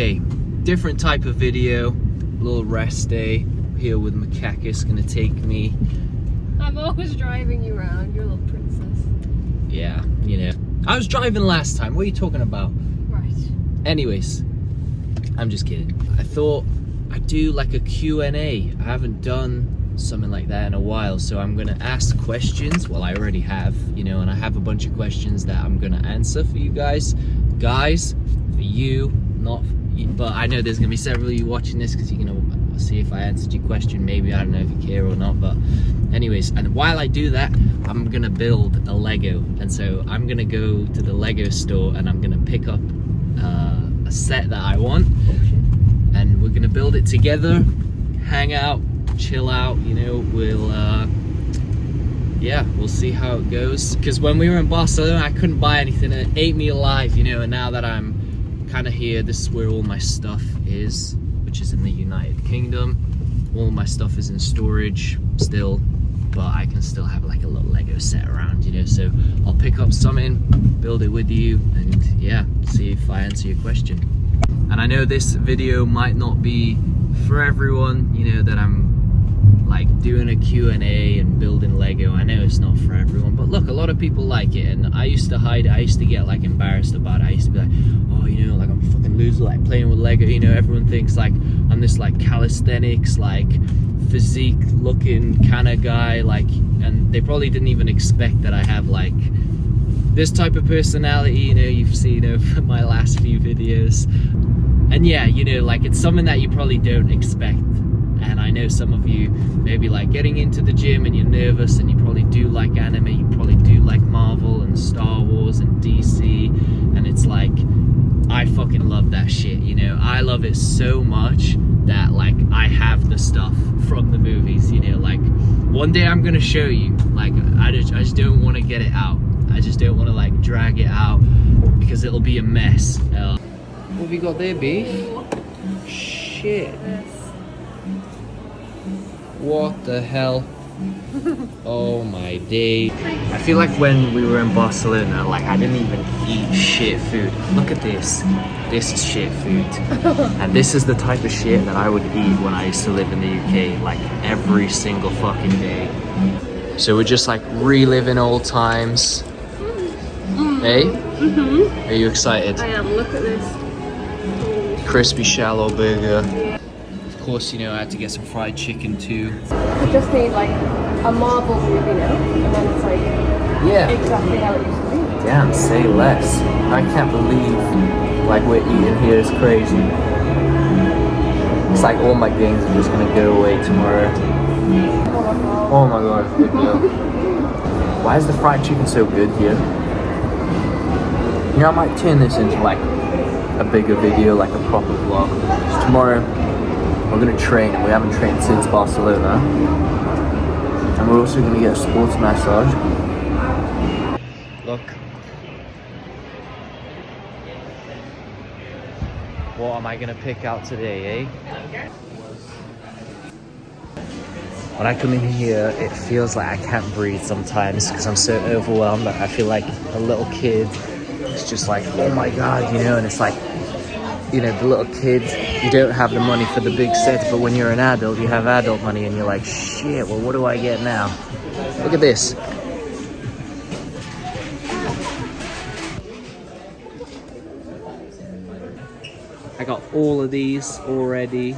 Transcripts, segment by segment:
Okay, different type of video, little rest day here with Makakis, gonna take me. I'm always driving you around, you're a little princess. Yeah, you know. I was driving last time, what are you talking about? Right. Anyways, I'm just kidding. I thought I'd do like a Q&A. I haven't done something like that in a while, so I'm gonna ask questions. Well, I already have, you know, and I have a bunch of questions that I'm gonna answer for you guys. Guys, for you, not for you, but I know there's gonna be several of you watching this because you're gonna see if I answered your question. Maybe, I don't know if you care or not, but anyways, and while I do that, I'm gonna build a Lego, and so I'm gonna go to the Lego store and I'm gonna pick up a set that I want, and we're gonna build it together, hang out, chill out, you know. We'll see how it goes, because when we were in Barcelona I couldn't buy anything, it ate me alive, you know, and now that I'm kind of here, this is where all my stuff is, which is in the United Kingdom. All my stuff is in storage still, but I can still have like a little Lego set around, you know, so I'll pick up something, build it with you, and yeah, see if I answer your question. And I know this video might not be for everyone, you know, that I'm like doing a Q&A and building Lego. I know it's not for everyone, but look, a lot of people like it, and I used to hide it. I used to get like embarrassed about it. I used to be like, oh, you know, like I'm a fucking loser, like playing with Lego, you know. Everyone thinks like I'm this like calisthenics, like physique looking kind of guy, like, and they probably didn't even expect that I have like this type of personality, you know. You've seen over my last few videos, and yeah, you know, like it's something that you probably don't expect. And I know some of you maybe like getting into the gym and you're nervous, and you probably do like anime, you probably do like Marvel and Star Wars and DC, and it's like, I fucking love that shit, you know. I love it so much that like I have the stuff from the movies, you know. Like one day I'm gonna show you, like I just don't want to get it out. I just don't want to like drag it out because it'll be a mess. What have you got there, beef? Shit. What the hell? Oh my day. I feel like when we were in Barcelona, like I didn't even eat shit food. Look at this. This is shit food. And this is the type of shit that I would eat when I used to live in the UK, like every single fucking day. So we're just like reliving old times. Hey? Are you excited? I am, look at this. Crispy shallow burger. Of course, you know, I had to get some fried chicken too. We just need like a Marvel movie now, and then it's like exactly how it used to be. Damn, say less. I can't believe like we're eating here is crazy. It's like all my gains are just gonna go away tomorrow. Oh my god, good deal. Why is the fried chicken so good here? You know, I might turn this into like a bigger video, like a proper vlog. So tomorrow we're gonna train, and we haven't trained since Barcelona. And we're also gonna get a sports massage. Look. What am I gonna pick out today, eh? When I come in here, it feels like I can't breathe sometimes because I'm so overwhelmed. I feel like a little kid. It's just like, oh my god, you know, and it's like, you know, the little kid, you don't have the money for the big sets, but when you're an adult, you have adult money, and you're like, shit, well, what do I get now? Look at this. I got all of these already.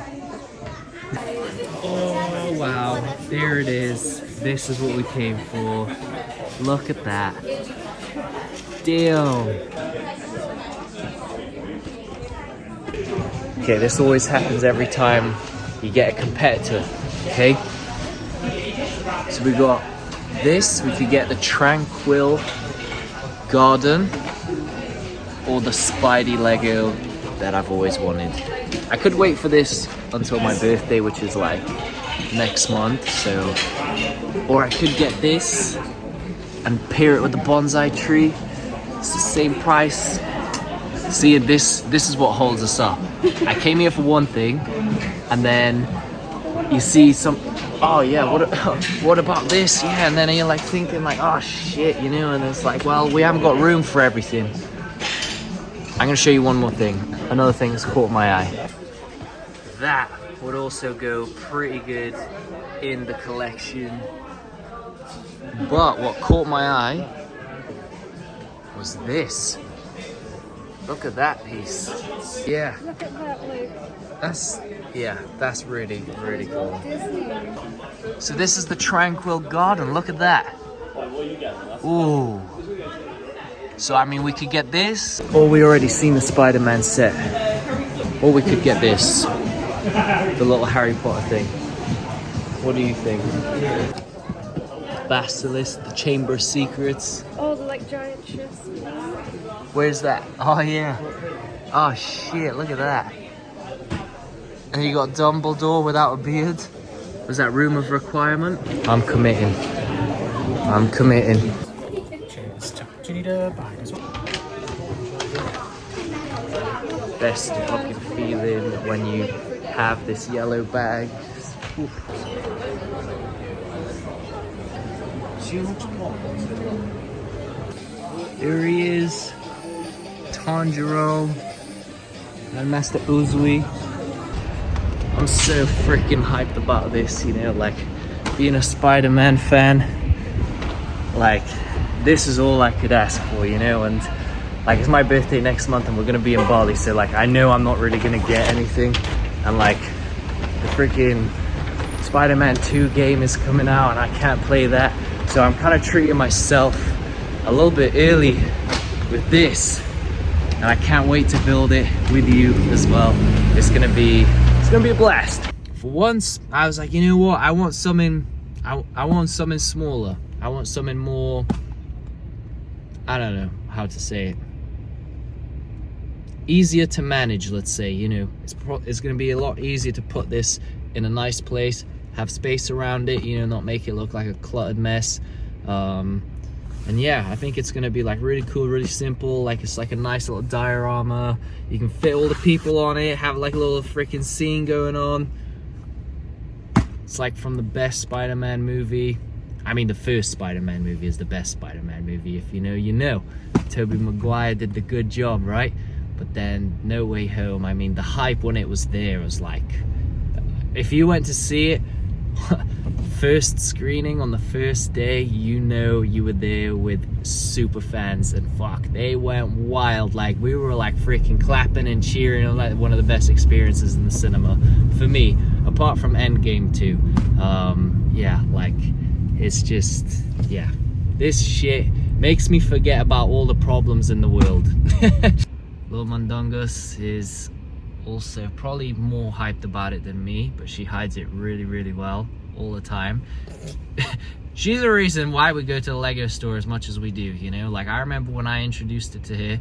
Oh, wow, there it is. This is what we came for. Look at that. Damn. Okay, this always happens every time you get a competitor, okay? So we got this, we could get the Tranquil Garden or the Spidey Lego that I've always wanted. I could wait for this until my birthday, which is like next month, so, or I could get this and pair it with the bonsai tree. It's the same price. See, this is what holds us up. I came here for one thing, and then you see some, oh yeah, what about this? Yeah, and then you're like thinking like, oh shit, you know, and it's like, well, we haven't got room for everything. I'm gonna show you one more thing. Another thing that's caught my eye. That would also go pretty good in the collection. But what caught my eye was this. Look at that piece. Yeah. Look at that, like. That's really, really cool. So this is the Tranquil Garden. Look at that. Ooh. So I mean, we could get this, or we already seen the Spider-Man set, or we could get this, the little Harry Potter thing. What do you think? Basilisk, the Chamber of Secrets. Oh, the like giant shifts. Where's that? Oh yeah. Oh shit! Look at that. And you got Dumbledore without a beard. Was that Room of Requirement? I'm committing. I'm committing. Best fucking feeling when you have this yellow bag. Oof. Here he is, Tanjiro and Master Uzui. I'm so freaking hyped about this, you know, like being a Spider-Man fan. Like, this is all I could ask for, you know, and like it's my birthday next month and we're gonna be in Bali, so like I know I'm not really gonna get anything, and like the freaking Spider-Man 2 game is coming out and I can't play that, so I'm kind of treating myself a little bit early with this, and I can't wait to build it with you as well. It's gonna be a blast. For once, I was like, you know what? I want something smaller. I want something more, I don't know how to say it. Easier to manage, let's say, you know. It's gonna be a lot easier to put this in a nice place, have space around it, you know, not make it look like a cluttered mess. And yeah, I think it's gonna be like really cool, really simple. Like it's like a nice little diorama. You can fit all the people on it, have like a little freaking scene going on. It's like from the best Spider-Man movie. I mean, the first Spider-Man movie is the best Spider-Man movie. If you know, you know. Tobey Maguire did the good job, right? But then No Way Home, I mean, the hype when it was there was like, if you went to see it, first screening on the first day, you know you were there with super fans, and fuck, they went wild. Like we were like freaking clapping and cheering, and like one of the best experiences in the cinema for me, apart from Endgame 2. Yeah, like it's just, yeah, this shit makes me forget about all the problems in the world. Lil Mundungus is also probably more hyped about it than me, but she hides it really, really well all the time. She's the reason why we go to the Lego store as much as we do, you know. Like I remember when I introduced it to her,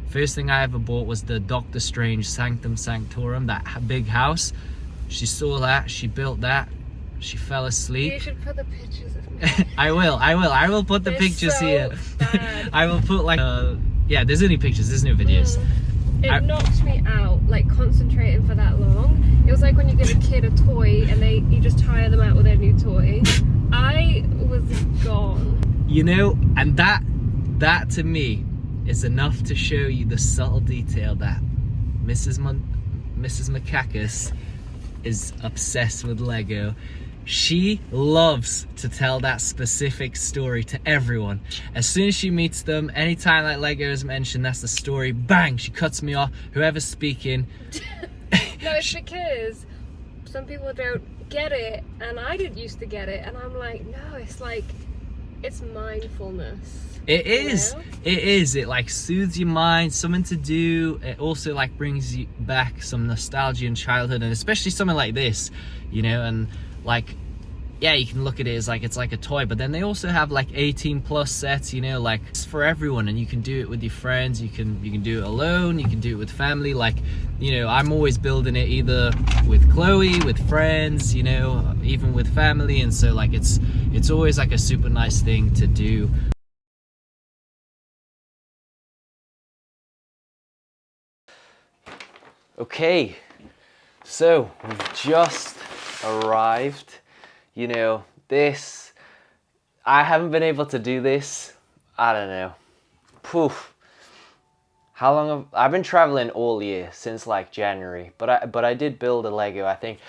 first thing I ever bought was the Doctor Strange Sanctum Sanctorum, that big house. She saw that, she built that, she fell asleep. You should put the pictures of me. I will put the pictures so here. Bad. I will put like yeah, there's only pictures, there's no videos. It knocked me out, like concentrating for that long. It was like when you give a kid a toy and you just tire them out with their new toy. I was gone. You know, and that to me is enough to show you the subtle detail that Mrs. Makakis is obsessed with Lego. She loves to tell that specific story to everyone. As soon as she meets them, anytime like Lego is mentioned, that's the story, bang, she cuts me off, whoever's speaking. No, it's because some people don't get it, and I didn't used to get it, and I'm like, no, it's like, it's mindfulness. It is. You know? It is. It like soothes your mind, something to do. It also like brings you back some nostalgia and childhood, and especially something like this, you know, and like, yeah, you can look at it as like, it's like a toy, but then they also have like 18+ sets, you know, like it's for everyone, and you can do it with your friends, you can do it alone, you can do it with family. Like, you know, I'm always building it either with Chloe, with friends, you know, even with family, and so like it's always like a super nice thing to do. Okay, so we've just arrived. You know, this, I haven't been able to do this, I don't know, poof, I've been traveling all year since like January, but I did build a Lego. I think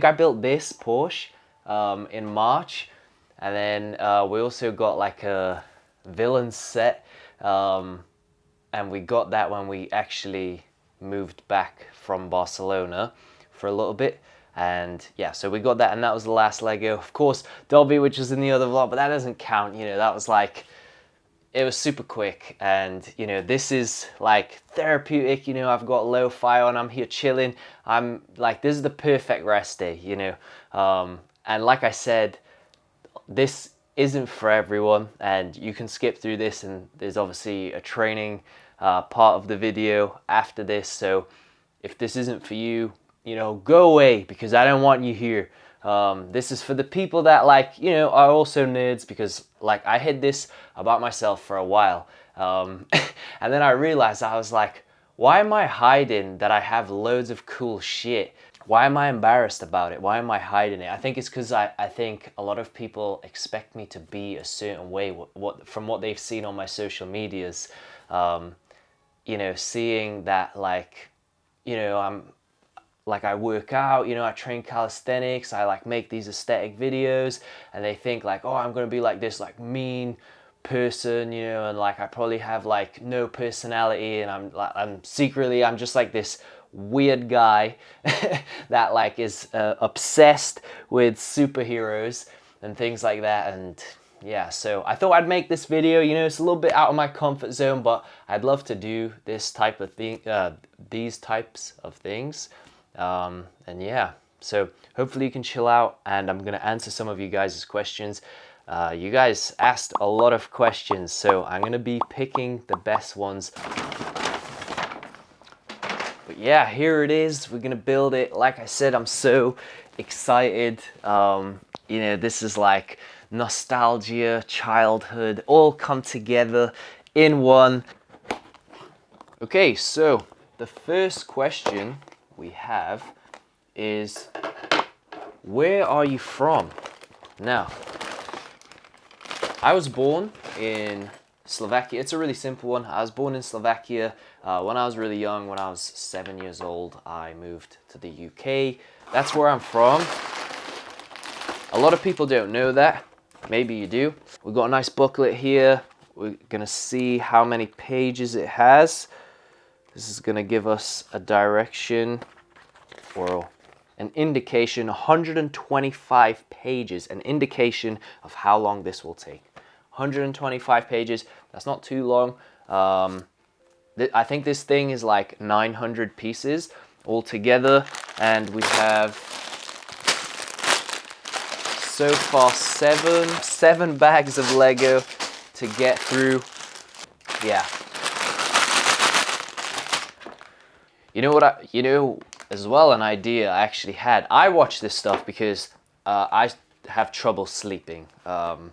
I built this Porsche in March, and then we also got like a villain set, and we got that when we actually moved back from Barcelona for a little bit. And yeah, so we got that, and that was the last Lego. Of course, Dobby, which was in the other vlog, but that doesn't count. You know, that was like, it was super quick. And you know, this is like therapeutic. You know, I've got lo-fi on, I'm here chilling. I'm like, this is the perfect rest day, you know. And like I said, this isn't for everyone, and you can skip through this, and there's obviously a training part of the video after this. So if this isn't for you, you know, go away, because I don't want you here. This is for the people that, like, you know, are also nerds, because like I hid this about myself for a while. And then I realized, I was like, why am I hiding that I have loads of cool shit? Why am I embarrassed about it? Why am I hiding it? I think it's because I think a lot of people expect me to be a certain way from what they've seen on my social medias. You know, seeing that, like, you know, I work out, you know, I train calisthenics, I like make these aesthetic videos, and they think like, oh, I'm gonna be like this like mean person, you know, and like I probably have like no personality, and I'm secretly just like this weird guy that like is obsessed with superheroes and things like that. And yeah, so I thought I'd make this video. You know, it's a little bit out of my comfort zone, but I'd love to do this type of thing, these types of things. And yeah, so hopefully you can chill out, and I'm gonna answer some of you guys' questions. You guys asked a lot of questions, so I'm gonna be picking the best ones. But yeah, here it is. We're gonna build it. Like I said, I'm so excited. You know, this is like nostalgia, childhood, all come together in one. Okay, so the first question we have is, where are you from? Now, I was born in Slovakia. It's a really simple one. I was born in Slovakia. When I was really young, when I was 7 years old, I moved to the UK. That's where I'm from. A lot of people don't know that. Maybe you do. We've got a nice booklet here. We're gonna see how many pages it has. This is gonna give us a direction, or an indication. 125 pages, an indication of how long this will take. 125 pages, that's not too long. I think this thing is like 900 pieces all together, and we have so far seven bags of Lego to get through. Yeah. You know what as well, an idea I actually had. I watch this stuff because I have trouble sleeping. I'm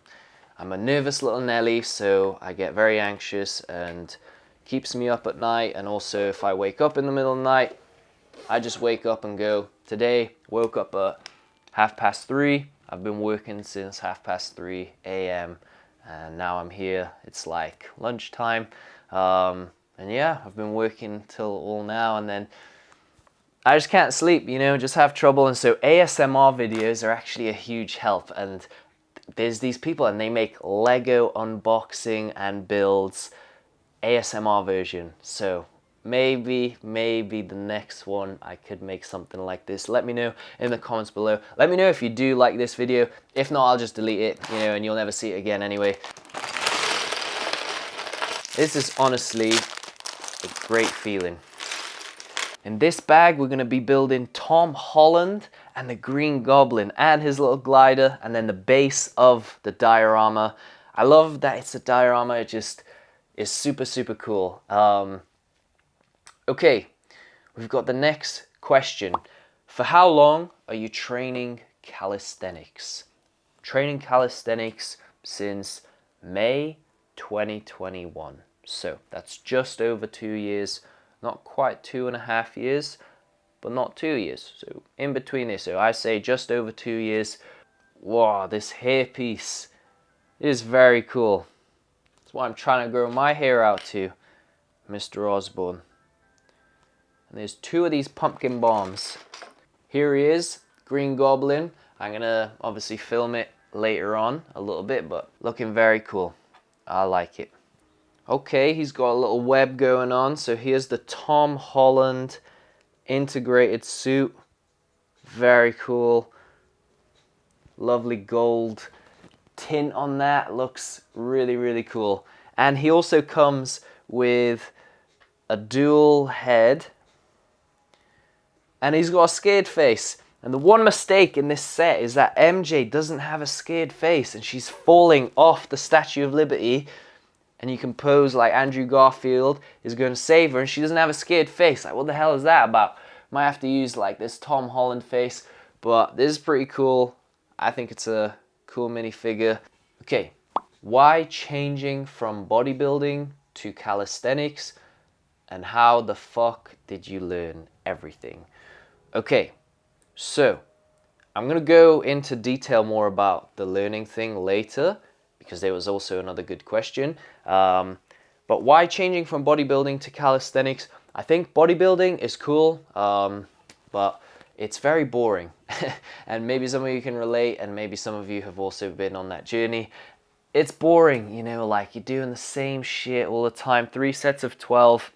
a nervous little Nelly, so I get very anxious, and keeps me up at night. And also, if I wake up in the middle of the night, I just wake up and go. Today, woke up at 3:30. I've been working since 3:30 a.m. and now I'm here. It's like lunchtime. And yeah, I've been working till all now, and then I just can't sleep, you know, just have trouble. And so ASMR videos are actually a huge help. And there's these people, and they make Lego unboxing and builds ASMR version. So maybe the next one I could make something like this. Let me know in the comments below. Let me know if you do like this video. If not, I'll just delete it, you know, and you'll never see it again anyway. This is honestly a great feeling. In this bag, we're gonna be building Tom Holland and the Green Goblin and his little glider, and then the base of the diorama. I love that it's a diorama. It just is super, super cool. Okay, we've got the next question. For how long are you training calisthenics? Training calisthenics since May 2021. So that's just over 2 years. Not quite 2.5 years, but not 2 years. So in between this, so I say just over 2 years. Wow, this hairpiece is very cool. That's what I'm trying to grow my hair out to. Mr. Osborne. And there's 2 of these pumpkin bombs. Here he is, Green Goblin. I'm gonna obviously film it later on a little bit, but looking very cool. I like it. Okay, he's got a little web going on. So here's the Tom Holland integrated suit. Very cool. Lovely gold tint on that. Looks really, really cool. And he also comes with a dual head. And he's got a scared face. And the one mistake in this set is that MJ doesn't have a scared face. And she's falling off the Statue of Liberty. And you can pose like Andrew Garfield is going to save her. And she doesn't have a scared face. Like, what the hell is that about? Might have to use like this Tom Holland face. But this is pretty cool. I think it's a cool minifigure. Okay, why changing from bodybuilding to calisthenics? And how the fuck did you learn everything? Okay, so I'm gonna go into detail more about the learning thing later, because there was also another good question. But why changing from bodybuilding to calisthenics? I think bodybuilding is cool, but it's very boring. And maybe some of you can relate, and maybe some of you have also been on that journey. It's boring, you know, like you're doing the same shit all the time, 3 sets of 12.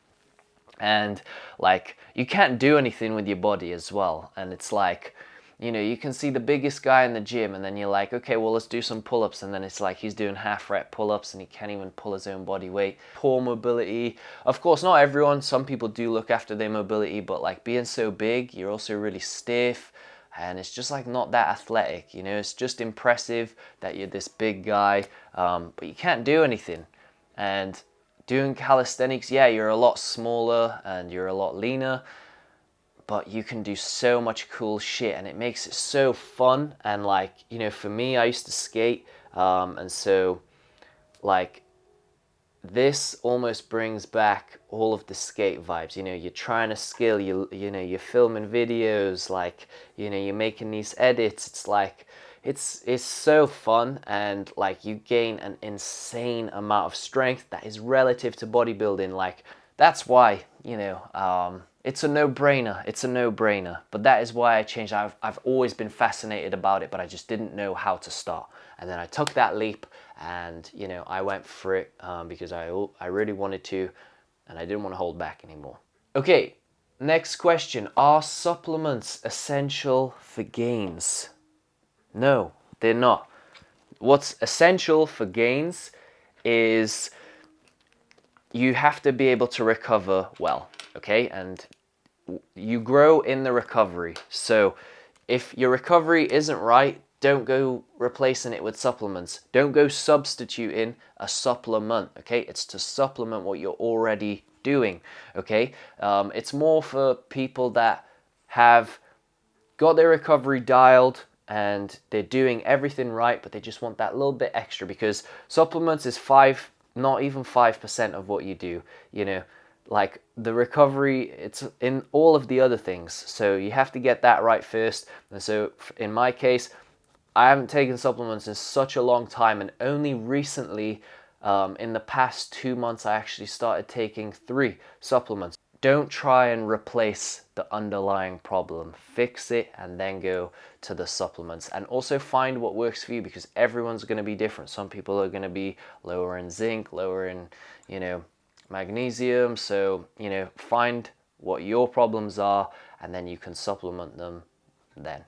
And like you can't do anything with your body as well. And it's like, you know, you can see the biggest guy in the gym and then you're like, okay, well, let's do some pull-ups. And then it's like he's doing half rep pull-ups and he can't even pull his own body weight. Poor mobility. Of course, not everyone. Some people do look after their mobility, but like being so big, you're also really stiff. And it's just like not that athletic, you know. It's just impressive that you're this big guy, but you can't do anything. And doing calisthenics, yeah, you're a lot smaller and you're a lot leaner, but you can do so much cool shit and it makes it so fun. And like, you know, for me, I used to skate, and so like this almost brings back all of the skate vibes. You know, you're trying to skill, you know, you're filming videos, like, you know, you're making these edits. It's like, it's so fun, and like you gain an insane amount of strength that is relative to bodybuilding. Like that's why, you know, it's a no-brainer. It's a no-brainer. But that is why I changed. I've always been fascinated about it, but I just didn't know how to start. And then I took that leap, and you know, I went for it because I really wanted to, and I didn't want to hold back anymore. Okay, next question: are supplements essential for gains? No, they're not. What's essential for gains is you have to be able to recover well, okay? And you grow in the recovery. So if your recovery isn't right, don't go replacing it with supplements. Don't go substituting a supplement, okay? It's to supplement what you're already doing, okay? It's more for people that have got their recovery dialed and they're doing everything right, but they just want that little bit extra, because supplements is not even 5% of what you do, you know. Like the recovery, it's in all of the other things. So you have to get that right first. And so in my case, I haven't taken supplements in such a long time, and only recently, in the past 2 months, I actually started taking 3 supplements. Don't try and replace the underlying problem. Fix it and then go to the supplements. And also find what works for you, because everyone's going to be different. Some people are going to be lower in zinc, lower in, you know, magnesium. So, you know, find what your problems are and then you can supplement them then.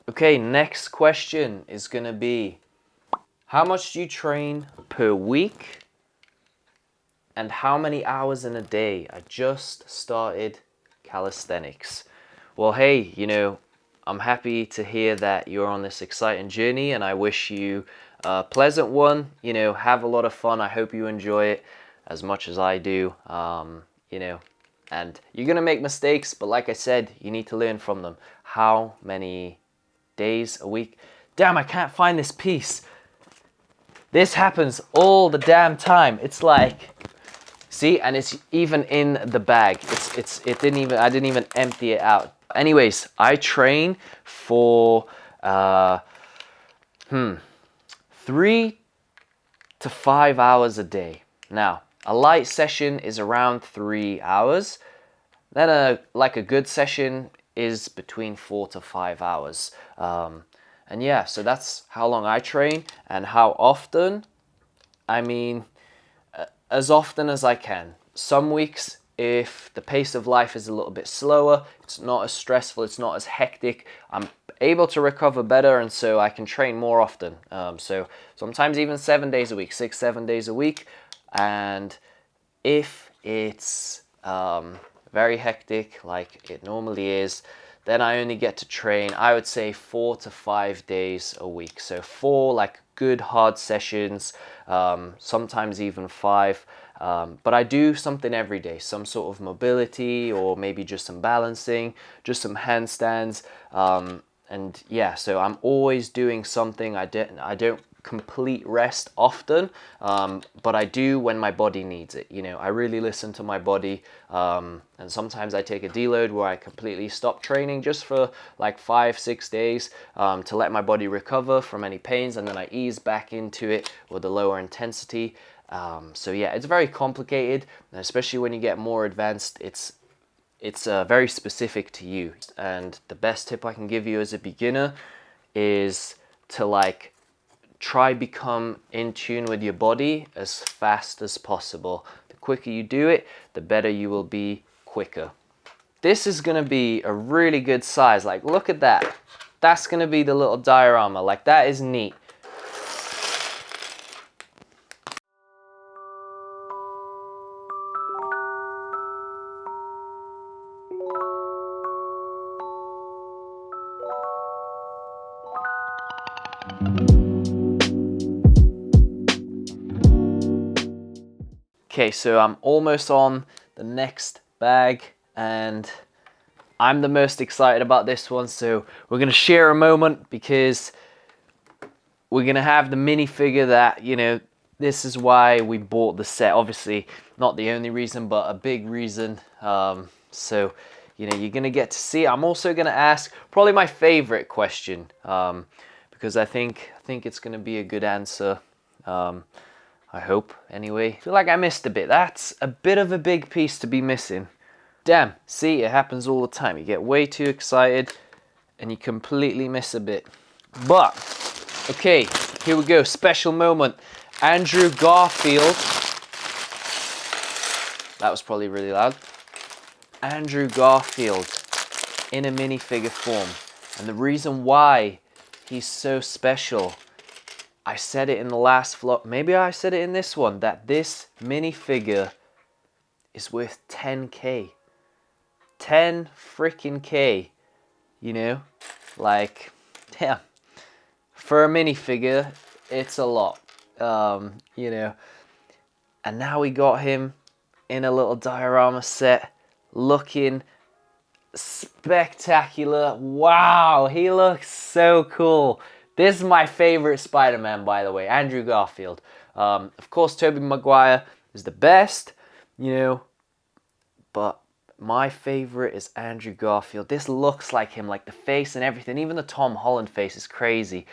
Okay, next question is going to be, how much do you train per week? And how many hours in a day? I just started calisthenics. Well, hey, you know, I'm happy to hear that you're on this exciting journey, and I wish you a pleasant one. You know, have a lot of fun. I hope you enjoy it as much as I do. You know, and you're gonna make mistakes, but like I said, you need to learn from them. How many days a week? Damn, I can't find this piece. This happens all the damn time. It's like, see, and it's even in the bag. I didn't even empty it out. Anyways, I train for 3 to 5 hours a day. Now, A light session is around 3 hours. Then a good session is between 4 to 5 hours. And yeah, so that's how long I train. And how often? I mean, as often as I can. Some weeks, if the pace of life is a little bit slower, it's not as stressful, it's not as hectic, I'm able to recover better, and so I can train more often. So sometimes even 7 days a week, 6-7 days a week. And if it's very hectic, like it normally is, then I only get to train, I would say 4 to 5 days a week. So 4 like good hard sessions, sometimes even 5. But I do something every day, some sort of mobility, or maybe just some balancing, just some handstands. And yeah, so I'm always doing something. I don't complete rest often, but I do when my body needs it. You know, I really listen to my body, and sometimes I take a deload where I completely stop training just for like 5-6 days to let my body recover from any pains, and then I ease back into it with a lower intensity. So yeah, it's very complicated, and especially when you get more advanced, it's very specific to you. And the best tip I can give you as a beginner is to like try become in tune with your body as fast as possible. The quicker you do it, the better you will be quicker. This is gonna be a really good size. Like, look at that. That's gonna be the little diorama. Like, that is neat. Okay, so I'm almost on the next bag, and I'm the most excited about this one. So we're gonna share a moment, because we're gonna have the minifigure that, you know, this is why we bought the set. Obviously not the only reason, but a big reason. So, you know, you're gonna get to see it. I'm also gonna ask probably my favorite question, because I think it's gonna be a good answer. I hope, anyway. I feel like I missed a bit. That's a bit of a big piece to be missing. Damn, see, it happens all the time. You get way too excited and you completely miss a bit. But, okay, here we go. Special moment. Andrew Garfield. That was probably really loud. Andrew Garfield in a minifigure form. And the reason why he's so special, I said it in the last vlog, maybe I said it in this one, that this minifigure is worth 10k. 10 freaking K, you know? Like, yeah, for a minifigure, it's a lot, you know? And now we got him in a little diorama set, looking spectacular. Wow, he looks so cool. This is my favorite Spider-Man, by the way, Andrew Garfield. Of course, Tobey Maguire is the best, you know, but my favorite is Andrew Garfield. This looks like him, like the face and everything. Even the Tom Holland face is crazy.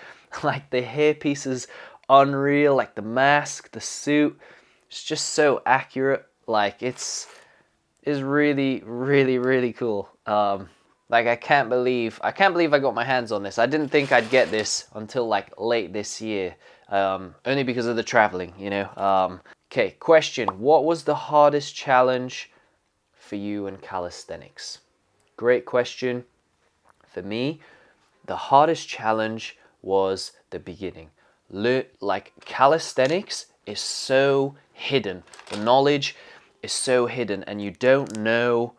Like the hairpiece is unreal, like the mask, the suit. It's just so accurate. Like it's really, really, really cool. Like I can't believe I got my hands on this. I didn't think I'd get this until like late this year, only because of the traveling, you know. Okay, question: what was the hardest challenge for you in calisthenics? Great question. For me, the hardest challenge was the beginning. Like calisthenics is so hidden. The knowledge is so hidden, and you don't know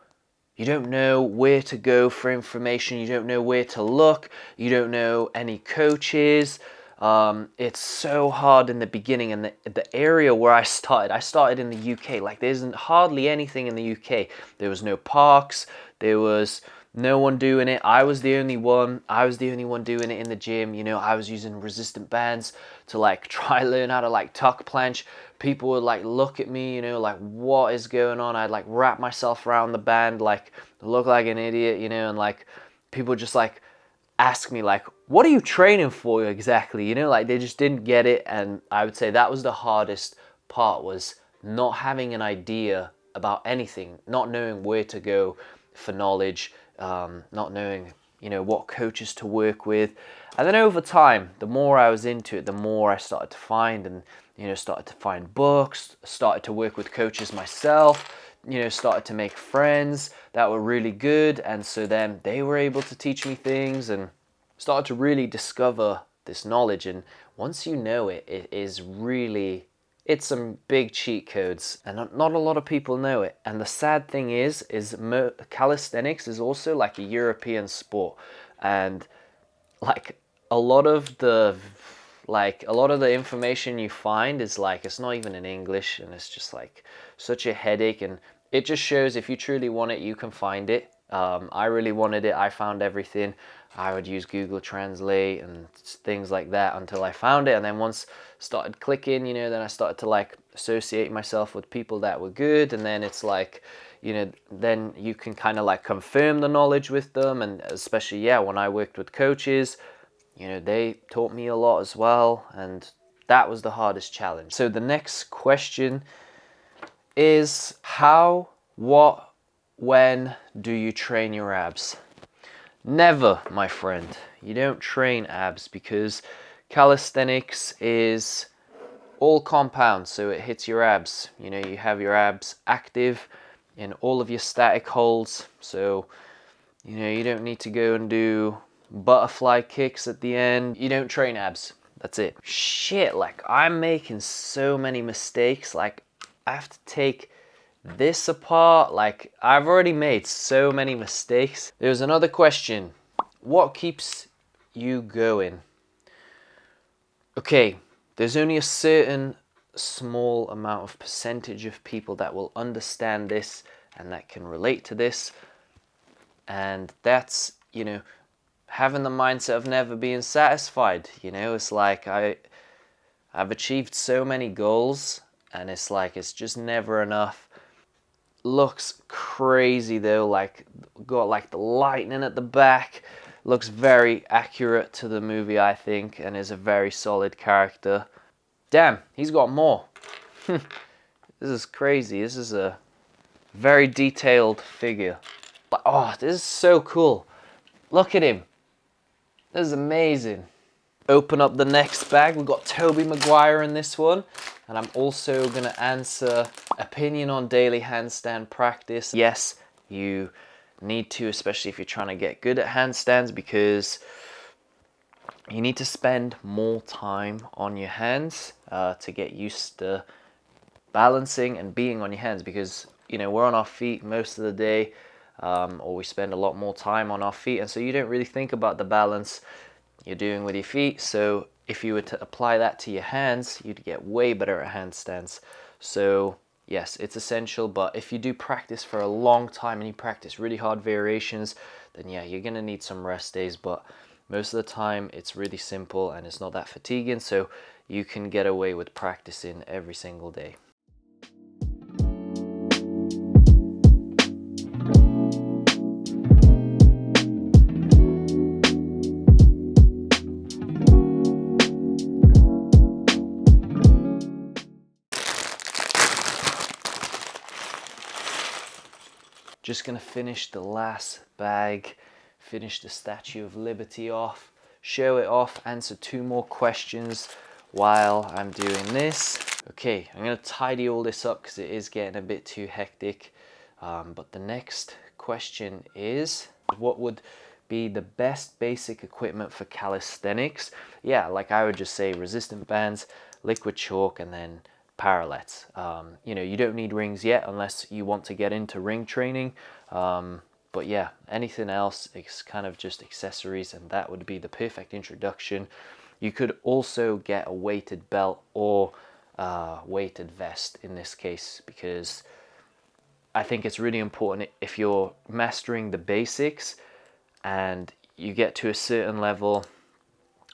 where to go for information. You don't know where to look. You don't know any coaches. It's so hard in the beginning. And the area where I started in the UK. Like there isn't hardly anything in the UK. There was no parks. There was no one doing it. I was the only one. I was the only one doing it in the gym. You know, I was using resistant bands to like try learn how to like tuck planche. People would like look at me, you know, like what is going on? I'd like wrap myself around the band, like look like an idiot, you know, and like people just like ask me like, what are you training for exactly? You know, like they just didn't get it. And I would say that was the hardest part, was not having an idea about anything, not knowing where to go for knowledge, not knowing, you know, what coaches to work with. And then over time, the more I was into it, the more I started to find, and, you know, started to find books, started to work with coaches myself, you know, started to make friends that were really good. And so then they were able to teach me things, and started to really discover this knowledge. And once you know it, it is really, it's some big cheat codes, and not a lot of people know it. And the sad thing is calisthenics is also like a European sport, and like a lot of the information you find is like, it's not even in English, and it's just like such a headache. And it just shows if you truly want it, you can find it. I really wanted it. I found everything. I would use Google Translate and things like that until I found it. And then once started clicking, you know, then I started to like associate myself with people that were good. And then it's like, you know, then you can kind of like confirm the knowledge with them. And especially, yeah, when I worked with coaches, you know, they taught me a lot as well. And that was the hardest challenge. So the next question is, how, what, when do you train your abs? Never, my friend. You don't train abs, because calisthenics is all compound, so it hits your abs. You know, you have your abs active in all of your static holds, so, you know, you don't need to go and do butterfly kicks at the end. You don't train abs. That's it. Shit, like, I'm making so many mistakes. Like, I have to take this apart. Like, I've already made so many mistakes. There's another question. What keeps you going? Okay, there's only a certain small amount of percentage of people that will understand this and that can relate to this. And that's, you know, having the mindset of never being satisfied. You know, it's like I've achieved so many goals, and it's like, it's just never enough. Looks crazy though, like got like the lightning at the back, looks very accurate to the movie, I think, and is a very solid character. Damn, he's got more. This is crazy. This is a very detailed figure. Oh, this is so cool. Look at him. This is amazing. Open up the next bag. We've got Toby Maguire in this one. And I'm also going to answer opinion on daily handstand practice. Yes, you need to, especially if you're trying to get good at handstands, because you need to spend more time on your hands to get used to balancing and being on your hands, because, you know, we're on our feet most of the day, or we spend a lot more time on our feet, and so you don't really think about the balance you're doing with your feet. So if you were to apply that to your hands, you'd get way better at handstands. So yes, it's essential, but if you do practice for a long time and you practice really hard variations, then yeah, you're gonna need some rest days, but most of the time it's really simple and it's not that fatiguing, so you can get away with practicing every single day. Just gonna finish the last bag, finish the Statue of Liberty off, show it off, answer 2 more questions while I'm doing this. Okay, I'm gonna tidy all this up because it is getting a bit too hectic. But the next question is, what would be the best basic equipment for calisthenics? Yeah, like I would just say resistant bands, liquid chalk, and then parallettes. You know, you don't need rings yet unless you want to get into ring training. But yeah, anything else is kind of just accessories, and that would be the perfect introduction. You could also get a weighted belt or weighted vest in this case, because I think it's really important if you're mastering the basics and you get to a certain level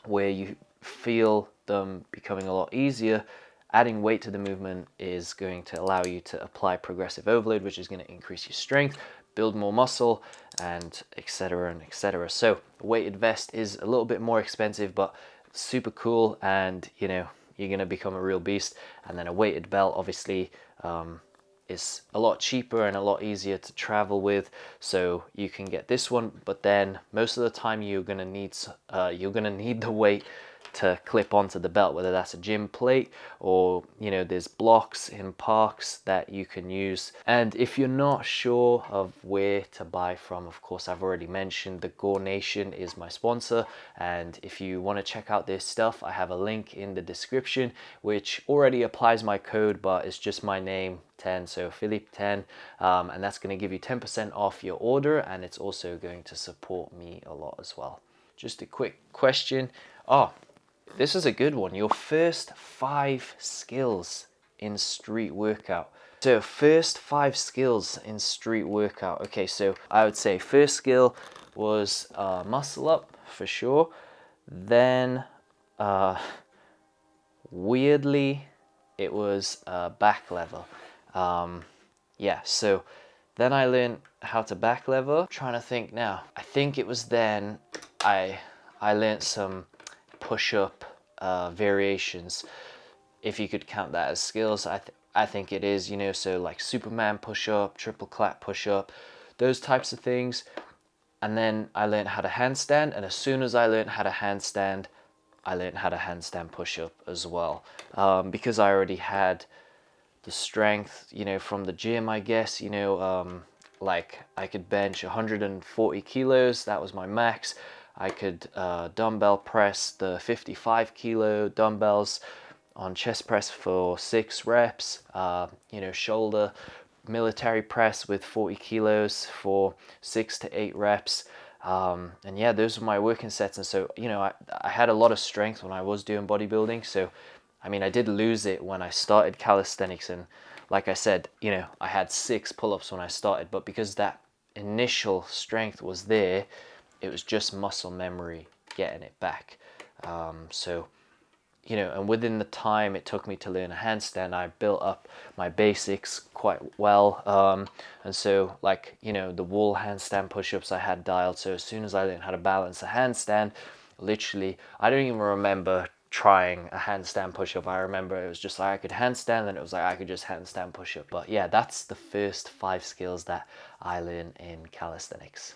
where you feel them becoming a lot easier, adding weight to the movement is going to allow you to apply progressive overload, which is going to increase your strength, build more muscle, and etc. and etc. So a weighted vest is a little bit more expensive, but super cool, and you know, you're going to become a real beast. And then a weighted belt, obviously, is a lot cheaper and a lot easier to travel with, so you can get this one. But then most of the time you're gonna need the weight to clip onto the belt, whether that's a gym plate or, you know, there's blocks in parks that you can use. And if you're not sure of where to buy from, of course, I've already mentioned the Gore Nation is my sponsor, and if you want to check out their stuff, I have a link in the description which already applies my code, but it's just my name 10, so Philippe 10, and that's going to give you 10% off your order, and it's also going to support me a lot as well. Just a quick question. This is a good one. Your first 5 skills in street workout. So first 5 skills in street workout. Okay, so I would say first skill was muscle up for sure. Then weirdly it was back lever. Yeah, so then I learned how to back lever. I'm trying to think now. I think it was then I learned some push-up variations, if you could count that as skills. I think it is, you know, so like Superman push-up, triple clap push-up, those types of things. And then I learned how to handstand, and as soon as I learned how to handstand, I learned how to handstand push-up as well, because I already had the strength, you know, from the gym, I guess, you know, like I could bench 140 kilos, that was my max. I could dumbbell press the 55 kilo dumbbells on chest press for 6 reps, you know, shoulder military press with 40 kilos for 6 to 8 reps. And yeah, those were my working sets. And so, you know, I had a lot of strength when I was doing bodybuilding. So, I mean, I did lose it when I started calisthenics. And like I said, you know, I had 6 pull-ups when I started, but because that initial strength was there, it was just muscle memory getting it back. So, you know, and within the time it took me to learn a handstand, I built up my basics quite well. And so, like, you know, the wall handstand push-ups I had dialed. So as soon as I learned how to balance a handstand, literally, I don't even remember trying a handstand push-up. I remember it was just like I could handstand, and it was like I could just handstand push-up. But yeah, that's the first 5 skills that I learned in calisthenics.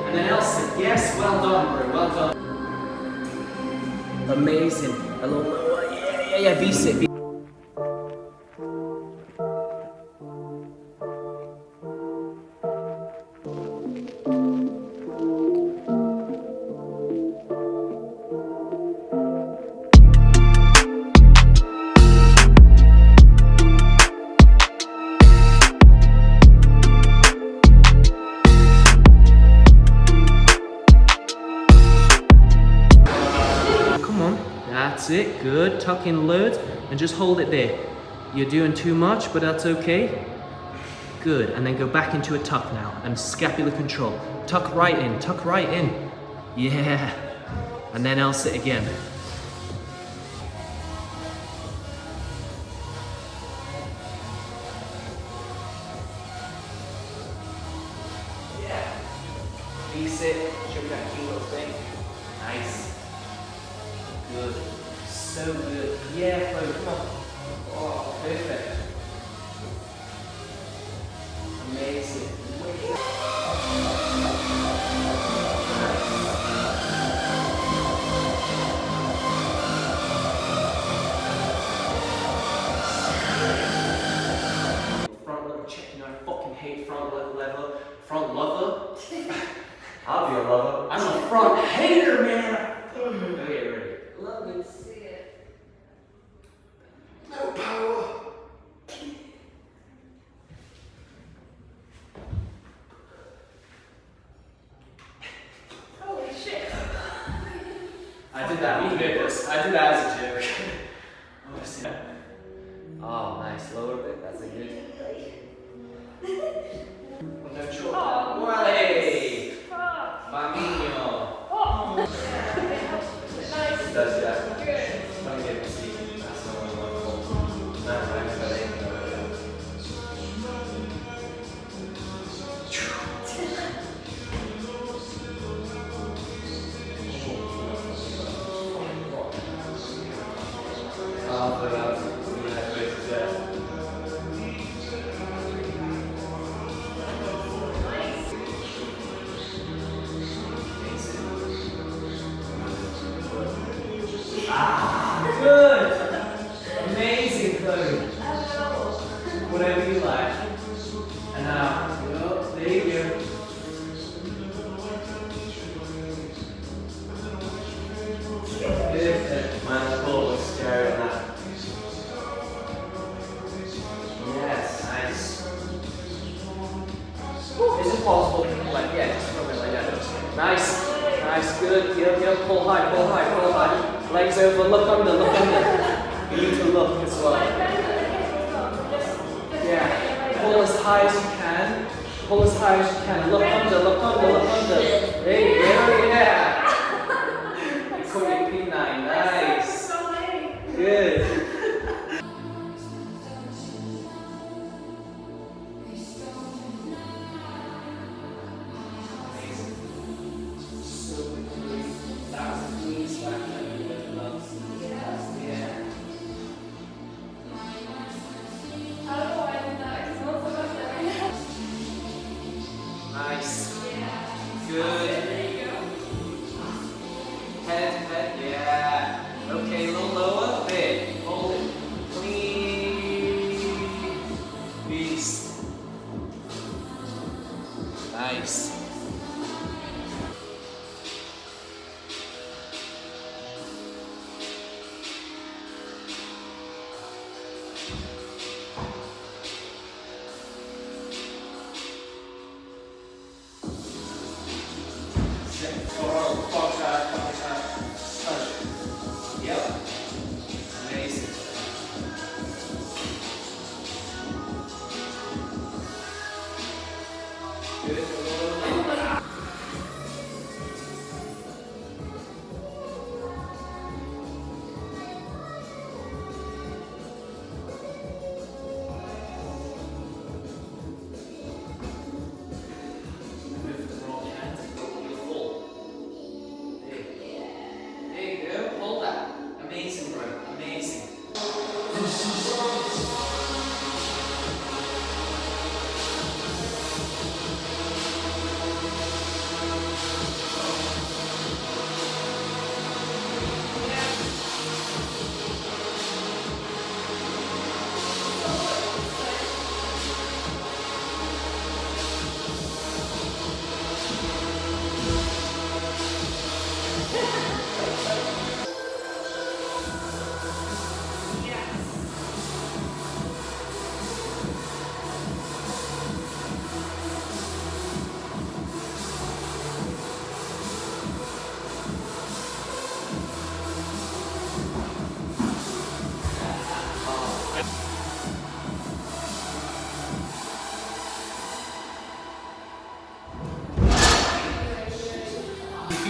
And then L-sit. Yes, well done, bro. Well done. Amazing. A little lower. Yeah. V-sit. That's it, good. Tuck in loads and just hold it there. You're doing too much, but that's okay. Good, and then go back into a tuck now and scapular control. Tuck right in, tuck right in. Yeah, and then L-sit again. Yeah, V-sit, show me that cute little thing. Nice. Good. So good. Yeah, bro, come on. Oh, perfect. Amazing. Front lever check, you know, I fucking hate front lever. Front lover? I'll be a lover. I'm a front hater, man. Okay, ready. Love it. See it. No power. Holy shit. I did that on purpose. I did that as a joke. Oh, nice. Lower a bit. That's a good. Well, no short. Oh, Wale. fuck. Bambino. Oh. Nice. Does that? Good. Don't get me sleeping. That's the only one. That's nice, but I know it. Oh, but good! Amazing, Chloe. Whatever you like. And now, oh, there you go. Perfect. Man, the ball looks scary on that. Yes, nice. Is it possible to like, yeah, just from it like that. Nice. Nice, good. Yep, pull high, pull high, pull high. Legs over, look under, look under. You need to look as well. Yeah, pull as high as you can. Pull as high as you can. Look under, look under, look under. There you go, yeah. You call it P9, nice. Good. Nice. Good. Head, yeah. Okay, a little lower. There. Hold it. Clean. Beast. Nice. Yep. Amazing. Good.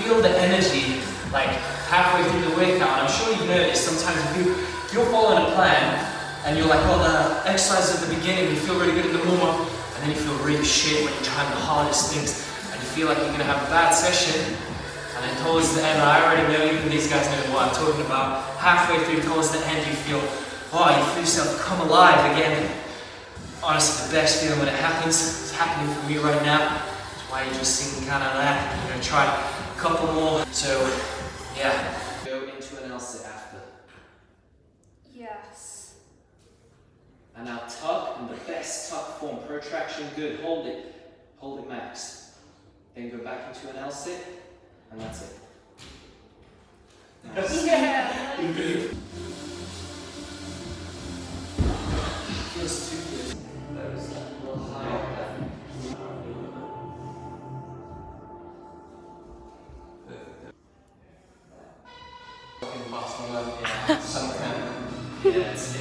feel the energy like halfway through the workout. And I'm sure you've noticed sometimes if you're following a plan and you're like, oh, the exercise at the beginning, you feel really good in the warm-up, and then you feel really shit when you're trying the hardest things, and you feel like you're gonna have a bad session. And then towards the end, I already know, even these guys know what I'm talking about, halfway through towards the end, you feel yourself come alive again. Honestly, the best feeling when it happens, it's happening for me right now. That's why you're just seeing kind of that. I'm gonna try a couple more. So, yeah. Go into an L sit after. Yes. And now tuck in the best tuck form. Protraction, good. Hold it max. Then go back into an L sit, and that's it. Nice. Yeah. Feels too good. That was a little high. Fucking Barcelona, yeah. Some kind of, yeah, it's.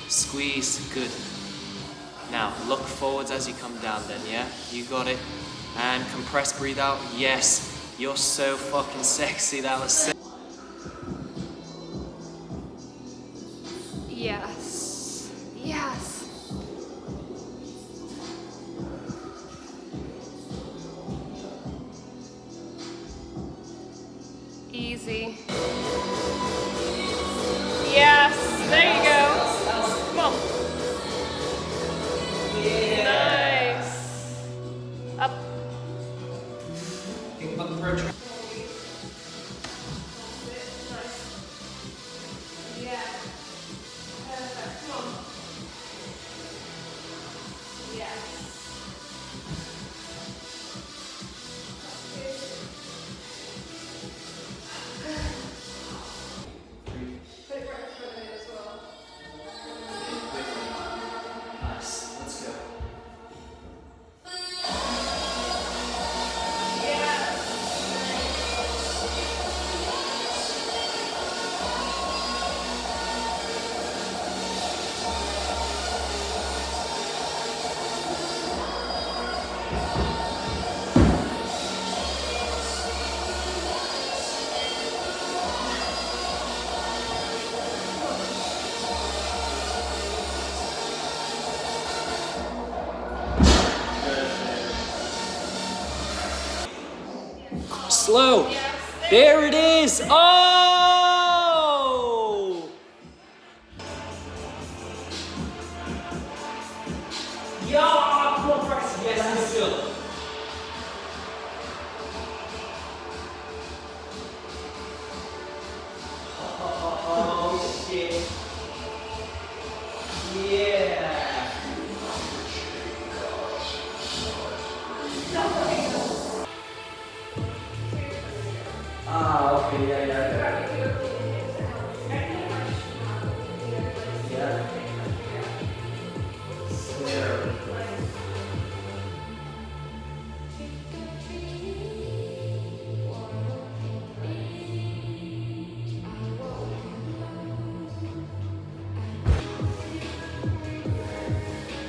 Squeeze, good. Now, look forwards as you come down then, yeah? You got it. And compress, breathe out. Yes, you're so fucking sexy, that was sick. Yes. Yes. Easy. Yes, there you go. Come on. Yeah. Nice. Up. Think about the protraction. Yeah. Perfect. Come on. Yes. Put it right in front of it as well. Nice, let's go. Slow. There it is. Oh! Yeah, come on, press. Yes, good. Oh, shit. Yeah. Ah, okay, yeah. Yeah. So.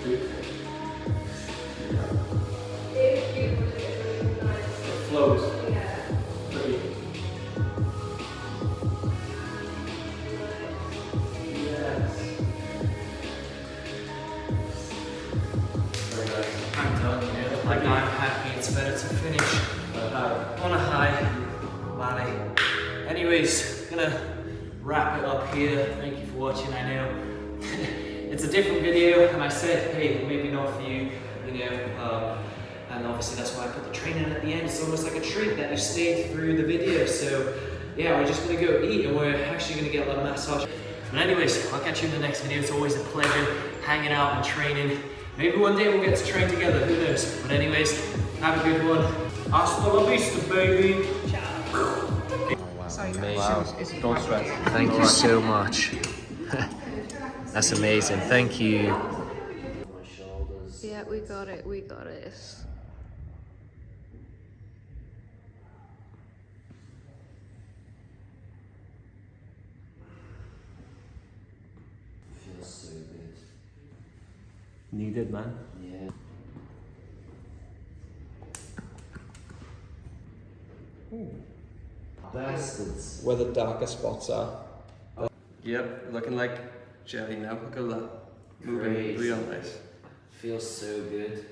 It flows. Pretty. I'm done, you know, like I'm happy, it's better to finish on a high. Vale. Anyways, gonna wrap it up here. Thank you for watching. I know it's a different video, and I said, hey, maybe not for you, you know, and obviously that's why I put the training at the end. It's almost like a treat that you stayed through the video. So yeah, we're just gonna go eat, and we're actually gonna get a massage. But anyways, I'll catch you in the next video. It's always a pleasure hanging out and training. Maybe one day we'll get to train together, who knows? But anyways, have a good one. Hasta la vista, baby. Ciao. Oh, wow. Amazing. Wow. Don't stress. Thank you so much. That's amazing. Thank you. My shoulders. Yeah, we got it. We got it. so good. Needed, man. Yeah. Bastards. Where the darker spots are. Yep, looking like jelly now. Look at that. Moving Crazy. real nice. Feels so good.